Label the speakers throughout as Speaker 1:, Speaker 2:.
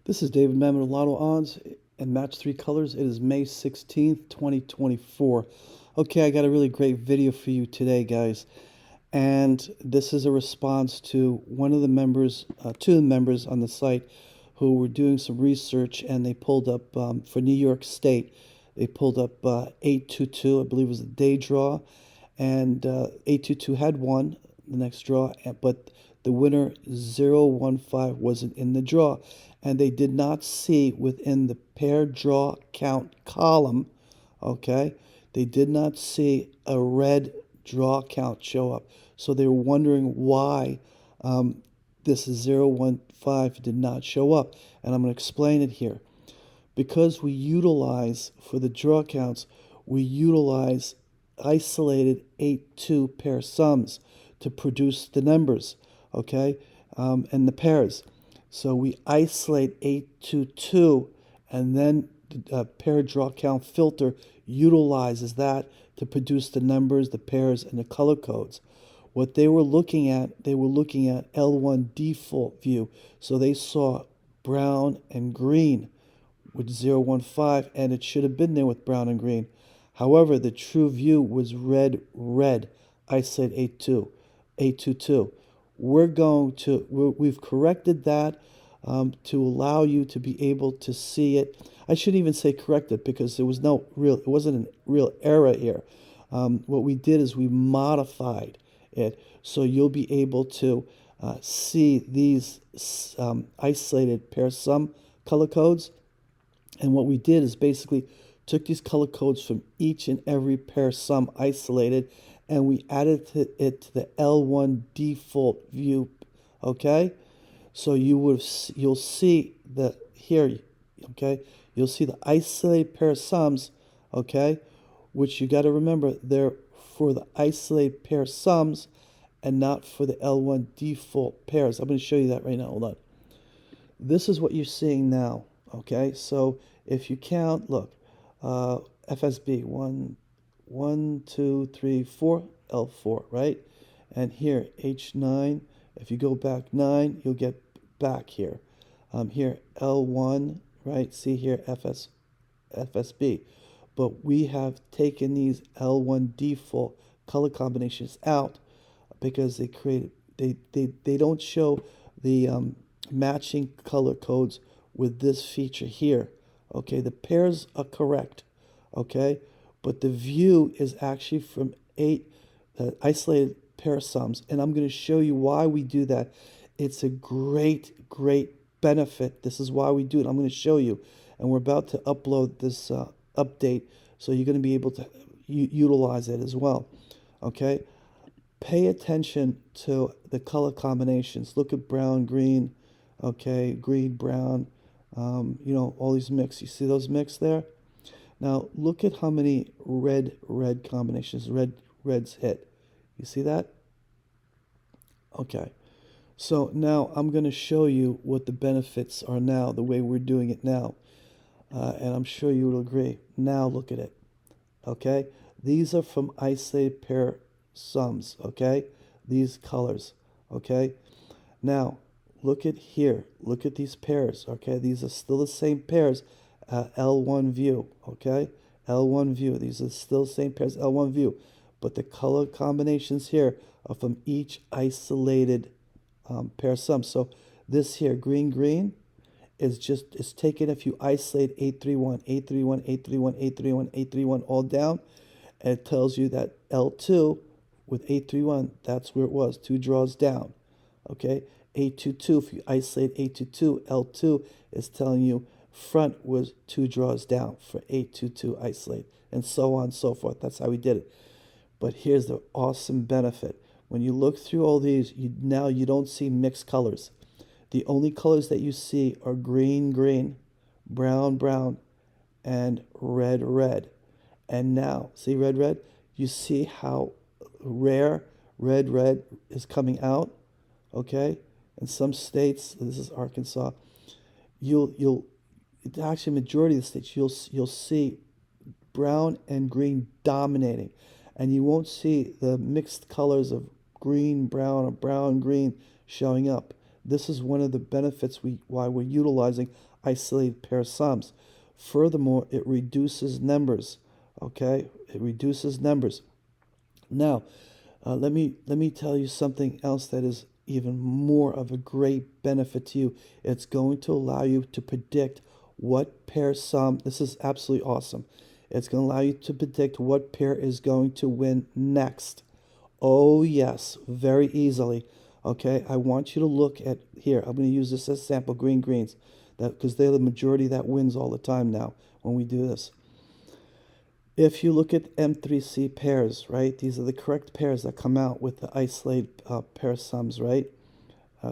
Speaker 1: This is David Mamet of Lottodds and Match 3 Colors. It is May 16th, 2024. Okay, I got a really great video for you today, guys. And this is a response to one of the members, two of the members on the site who were doing some research, and they pulled up, for New York State, they pulled up 822, I believe it was a day draw, and 822 had won the next draw, but the winner 015 wasn't in the draw, and they did not see within the pair draw count column, okay, they did not see a red draw count show up. So they were wondering why this 015 did not show up. And I'm going to explain it here. Because we utilize, for the draw counts, we utilize isolated 8-2 pair sums to produce the numbers, okay, and the pairs. So we isolate 822, and then the pair draw count filter utilizes that to produce the numbers, the pairs, and the color codes. What they were looking at, L1 default view. So they saw brown and green with 015, and it should have been there with brown and green. However, the true view was red, red. I said 82, 822. We've corrected that to allow you to be able to see it. I shouldn't even say corrected because it wasn't a real error here. What we did is we modified it so you'll be able to see these isolated pair sum color codes. And what we did is basically took these color codes from each and every pair sum isolated, and we added it to the L1 default view. Okay, so you'll see the here. Okay, you'll see the isolated pair sums. Okay, which you got to remember they're for the isolated pair sums and not for the L1 default pairs. I'm going to show you that right now. Hold on. This is what you're seeing now. Okay, so if you count, look, FSB 1, 2, 3, 4, L4, right? And here H9. If you go back 9, you'll get back here. Here L1, right? See here FSB. But we have taken these L1 default color combinations out because they don't show the matching color codes with this feature here. Okay, the pairs are correct. Okay, but the view is actually from 8 isolated pair sums, and I'm going to show you why we do that. It's a great, great benefit. This is why we do it. I'm going to show you, and we're about to upload this update, so you're going to be able to utilize it as well. Okay, pay attention to the color combinations. Look at brown, green, okay, green, brown, all these mix. You see those mix there? Now look at how many red combinations, reds hit. You see that? Okay. So now I'm going to show you what the benefits are now, the way we're doing it now. And I'm sure you will agree. Now look at it. Okay? These are from isolated pair sums. Okay? These colors. Okay? Now, look at here. Look at these pairs. Okay? These are still the same pairs. L1 view. Okay? L1 view. These are still the same pairs. L1 view. But the color combinations here are from each isolated pair sum. So this here, green, green, is taken if you isolate 831, 831, 831, 831, 831 all down, and it tells you that L2 with 831, that's where it was, 2 draws down. Okay, 822, if you isolate 822, L2 is telling you front was 2 draws down for 822 isolate, and so on and so forth. That's how we did it. But here's the awesome benefit. When you look through all these, now you don't see mixed colors. The only colors that you see are green, green, brown, brown, and red, red. And now, see red, red? You see how rare red, red is coming out? Okay? In some states, this is Arkansas, you'll actually majority of the states you'll see brown and green dominating, and you won't see the mixed colors of green, brown, or brown, green showing up. This is one of the benefits why we're utilizing isolated pair sums. Furthermore, it reduces numbers. Okay, it reduces numbers. Now, let me tell you something else that is even more of a great benefit to you. It's going to allow you to predict what pair sum. This is absolutely awesome. It's going to allow you to predict what pair is going to win next. Oh yes, very easily. Okay, I want you to look at here. I'm going to use this as sample green greens, that because they're the majority that wins all the time now when we do this. If you look at M3C pairs, right? These are the correct pairs that come out with the isolated pair sums, right?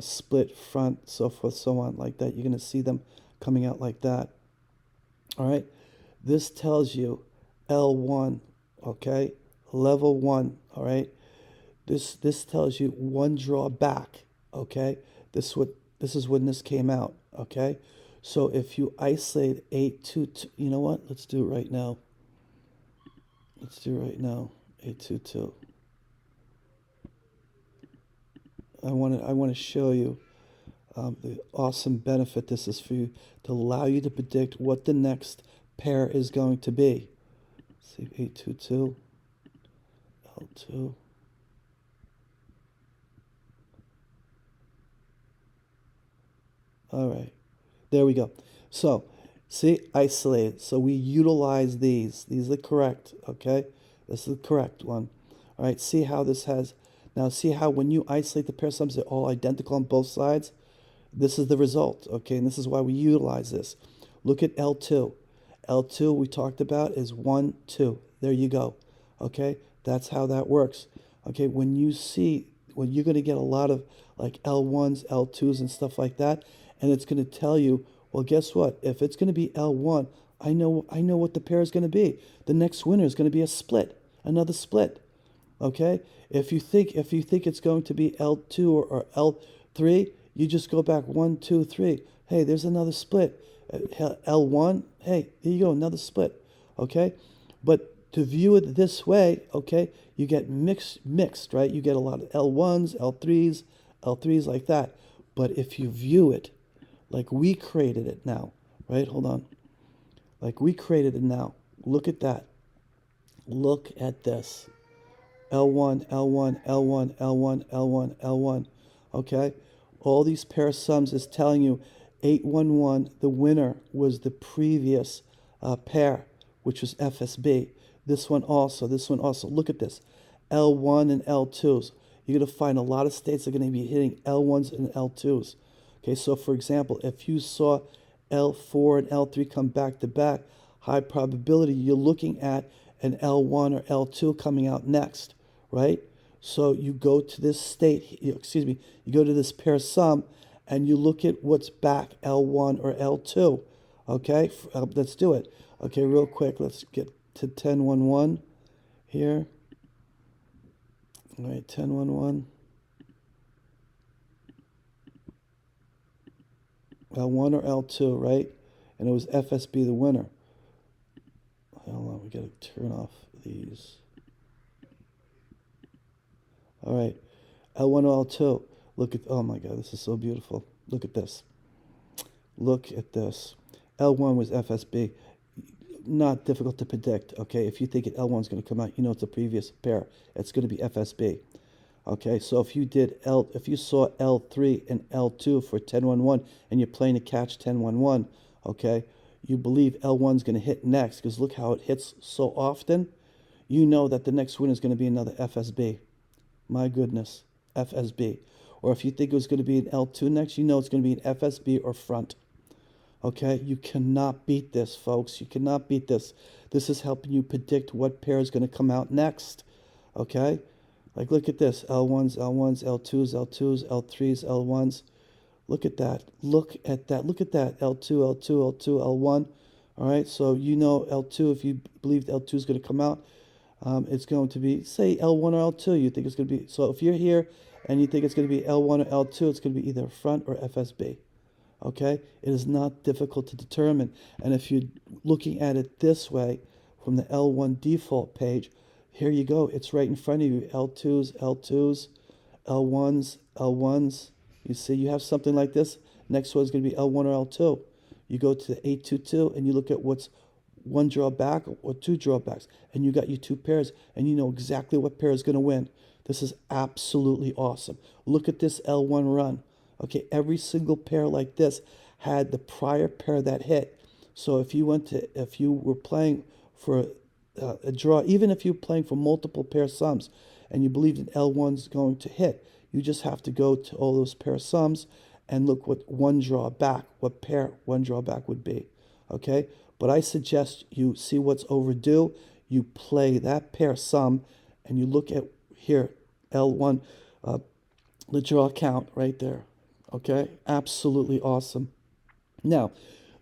Speaker 1: Split, front, so forth, so on, like that. You're going to see them coming out like that. All right. This tells you L1, okay? Level 1, all right? This tells you one draw back, okay? This is when this came out, okay? So if you isolate 822, you know what? Let's do it right now. Let's do it right now. 822. I want to show you the awesome benefit this is for you to allow you to predict what the next pair is going to be. Let's see, 822, L2. All right, there we go. So, see, isolated. So we utilize these. These are correct, okay? This is the correct one. All right, see how this has, now see how when you isolate the pair sums, they're all identical on both sides? This is the result, okay? And this is why we utilize this. Look at L2. L2 we talked about is 1, 2. There you go, okay? That's how that works. Okay, when you're going to get a lot of like L1s, L2s, and stuff like that, and it's going to tell you, well, guess what? If it's going to be L1, I know what the pair is going to be. The next winner is going to be a split, another split. Okay? If you think it's going to be L2 or L3, you just go back 1, 2, 3. Hey, there's another split. L1, hey, there you go, another split. Okay? But to view it this way, okay, you get mixed, right? You get a lot of L1s, L3s like that. But if you view it like we created it now, right? Hold on. Like we created it now. Look at that. Look at this. L1, L1, L1, L1, L1, L1. Okay? All these pair sums is telling you 811, the winner was the previous pair, which was FSB. This one also, this one also. Look at this. L1 and L2s. You're going to find a lot of states are going to be hitting L1s and L2s. Okay, so for example, if you saw L4 and L3 come back to back, high probability you're looking at an L1 or L2 coming out next, right? So you go to this state, you go to this pair sum and you look at what's back L1 or L2. Okay, let's do it. Okay, real quick, let's get to 1011 here. All right, 1011. L1 or L2, right? And it was FSB the winner. Hold on, we gotta turn off these. All right, L1 or L2. Look at, oh my God, this is so beautiful. Look at this. Look at this. L1 was FSB. Not difficult to predict, okay? If you think L1 is going to come out, you know it's a previous pair. It's going to be FSB. Okay, so if you saw L3 and L2 for 1011 and you're playing to catch 1011, okay, you believe L1 is going to hit next because look how it hits so often. You know that the next winner is going to be another FSB. My goodness, FSB. Or if you think it was going to be an L2 next, you know it's going to be an FSB or front. Okay, you cannot beat this, folks. You cannot beat this. This is helping you predict what pair is going to come out next. Okay, like look at this: L1s, L1s, L2s, L2s, L3s, L1s. Look at that. Look at that. Look at that. L2, L2, L2, L1. All right, so you know L2. If you believe L2 is going to come out, it's going to be say L1 or L2. You think it's going to be so. If you're here and you think it's going to be L1 or L2, it's going to be either front or FSB. Okay, it is not difficult to determine. And if you're looking at it this way from the L1 default page, here you go. It's right in front of you. L2s, L2s, L1s, L1s. You see, you have something like this. Next one is going to be L1 or L2. You go to the 822 and you look at what's one drawback or two drawbacks, and you got your two pairs, and you know exactly what pair is going to win. This is absolutely awesome. Look at this L1 run. Okay, every single pair like this had the prior pair that hit. So if you were playing for a draw, even if you're playing for multiple Pairsums, and you believe that L1's going to hit, you just have to go to all those Pairsums and look what one draw back, what pair one draw back would be. Okay, but I suggest you see what's overdue. You play that Pairsum, and you look at here L1, the draw count right there. Okay, absolutely awesome. Now,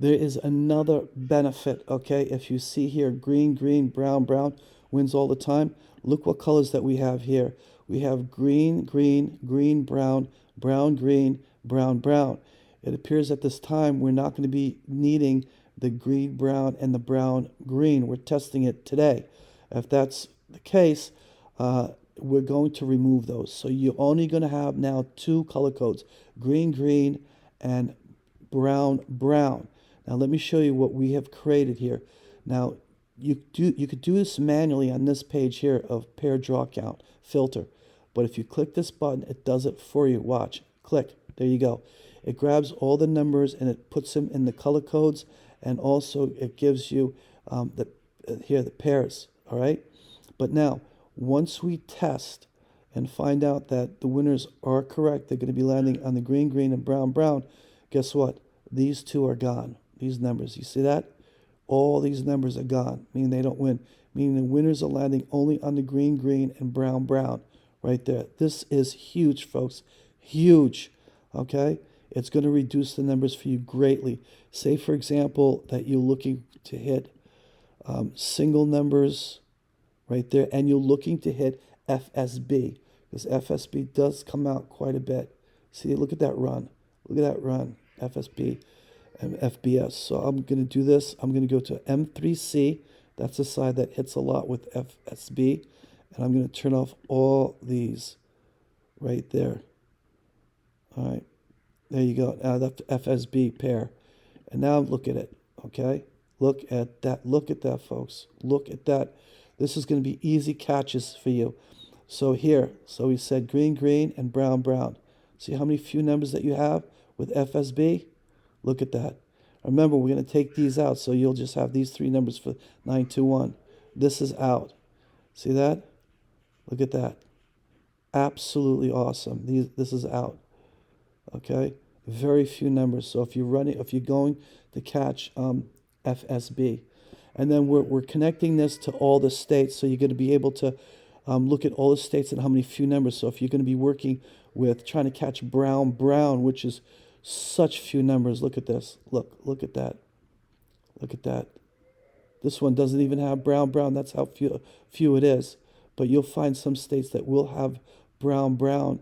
Speaker 1: there is another benefit, okay? If you see here, green, green, brown, brown wins all the time. Look what colors that we have here. We have green, green, green, brown, brown, green, brown, brown. It appears at this time we're not going to be needing the green, brown, and the brown, green. We're testing it today. If that's the case, we're going to remove those. So you're only going to have now two color codes, green, green, and brown, brown. Now let me show you what we have created here. Now you could do this manually on this page here of pair draw count filter. But if you click this button, it does it for you. Watch. Click. There you go. It grabs all the numbers and it puts them in the color codes, and also it gives you the pairs. All right. But now, once we test and find out that the winners are correct, they're going to be landing on the green, green, and brown, brown. Guess what? These two are gone. These numbers. You see that? All these numbers are gone, meaning they don't win. Meaning the winners are landing only on the green, green, and brown, brown. Right there. This is huge, folks. Huge. Okay? It's going to reduce the numbers for you greatly. Say, for example, that you're looking to hit single numbers right there, and you're looking to hit FSB, because FSB does come out quite a bit. See, look at that run. Look at that run, FSB and FBS. So I'm going to do this. I'm going to go to M3C. That's the side that hits a lot with FSB. And I'm going to turn off all these right there. All right. There you go. Now that's FSB pair. And now look at it. Okay. Look at that. Look at that, folks. Look at that. This is going to be easy catches for you. So here, so we said green, green, and brown, brown. See how many few numbers that you have with FSB? Look at that. Remember, we're going to take these out, so you'll just have these three numbers for 921. This is out. See that? Look at that. Absolutely awesome. This is out. Okay? Very few numbers. So if you're going to catch FSB. And then we're connecting this to all the states, so you're going to be able to look at all the states and how many few numbers. So if you're going to be working with trying to catch brown, brown, which is such few numbers, look at this. Look at that. Look at that. This one doesn't even have brown, brown. That's how few it is. But you'll find some states that will have brown, brown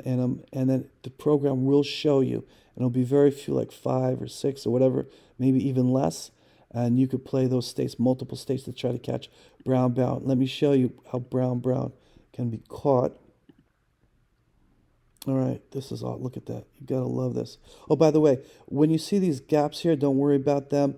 Speaker 1: in them, and then the program will show you. And it'll be very few, like 5 or 6 or whatever, maybe even less. And you could play those states, multiple states, to try to catch brown, brown. Let me show you how brown, brown can be caught. All right, this is all. Look at that. You gotta love this. Oh, by the way, when you see these gaps here, don't worry about them.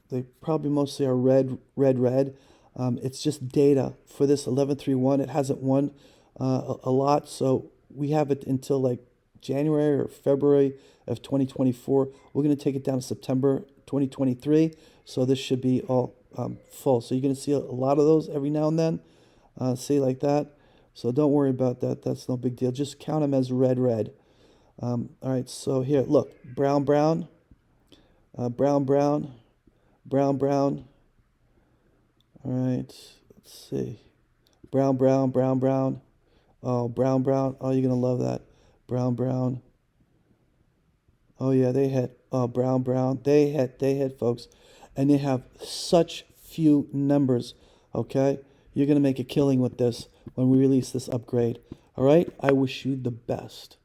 Speaker 1: They probably mostly are red, red, red. It's just data for this 1131. It hasn't won a lot, so we have it until like January or February of 2024. We're going to take it down to September 2023, so this should be all full. So you're going to see a lot of those every now and then, see, like that. So don't worry about that. That's no big deal. Just count them as red, red. All right, so here, look, brown, brown, brown, brown, brown, brown. All right, let's see. Brown, brown, brown, brown. Oh, brown, brown. Oh, you're going to love that. Brown, brown. Oh, yeah, they hit. Oh, brown, brown. They hit, folks. And they have such few numbers, okay? You're going to make a killing with this when we release this upgrade. All right? I wish you the best.